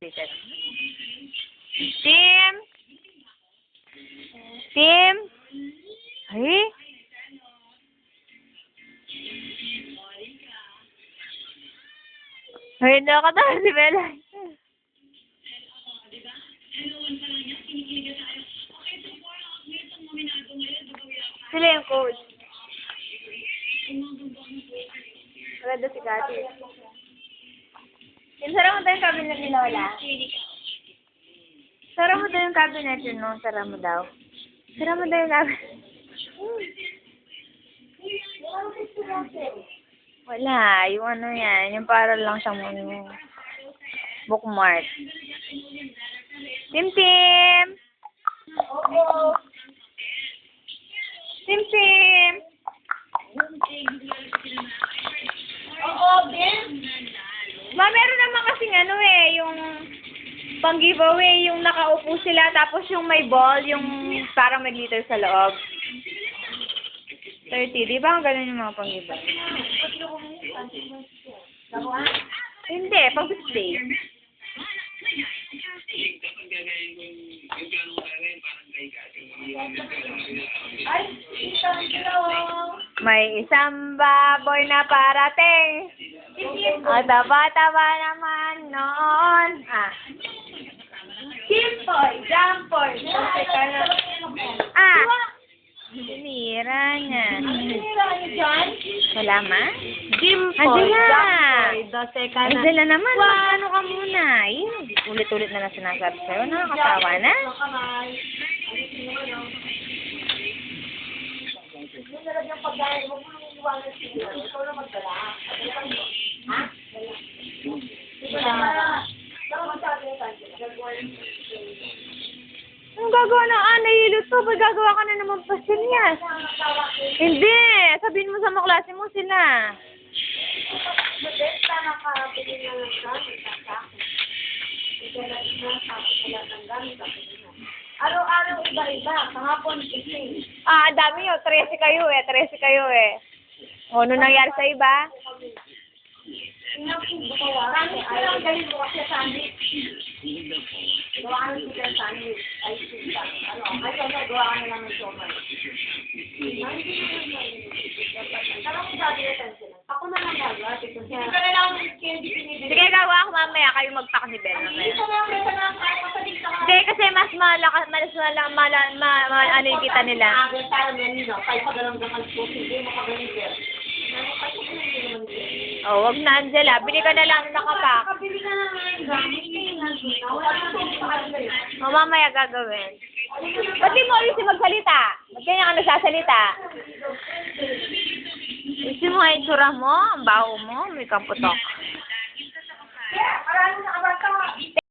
teacher. Tim! Tim! Ay? Ay, nakatawa si Bella. Sila yung coach. Maganda si Kati. Sara mo daw yung cabinet ni Lola. Sara mo daw yung cabinet yun, no? Sara mo daw. Sara mo daw yung cabinet. Wala. Yung ano yan. Yung para lang siyang bookmark. Tim Tim! Oo. Tim Tim! Oo, Ben. Ma, meron naman kasing ano eh, yung pang-giveaway, yung nakaupo sila, tapos yung may ball, yung parang may glitter sa loob. 30, di ba ang ganun yung mga pang-giveaway? Hindi, pang-birthday. May isang baboy na parating. Ang taba-taba naman noon. Simple, jumper. Sinira niya. Sinira niyo dyan? Wala ma? Dimple, Angela naman, ano ka muna? Ulit-ulit na sinasabi sa'yo. Nakakasawa na. Anong gagawa ng nahihilo to? Ba't gagawa ka na naman pastil niya? Hindi! Sabihin mo sa mga klase mo sila. Basta nakabili na lang gamit. Araw-araw iba-iba. Kahapon, ising. Dami yun. 13 kayo eh. 13 kayo eh. O, ano nangyari sa iba? Sandwich ko lang galing mo kasi sandwich. Gawa ka ng chicken sandwich. Ay, gawa ka na lang ng soman. Ako na lang gagawa. Ito na lang candy pinibili. Sige, gawa ako mamaya. Kayo magpak ni Bel mamaya. Ito na lang kasalig ka. Hindi, kasi mas malakas, ano yung kita nila. Tayo na nila. Kahit pagalang-galang po. Hindi mo kagaling. Oh, wag na, Angela. Bili ka na lang nakapak. Kabili ka na ng gamit. O, mamaya gagawin. Ba't di mo ulit magsalita? Ba't ganyan ka nagsasalita? Gusto mo nga yung tsura mo? Ang baho mo? May kaputok.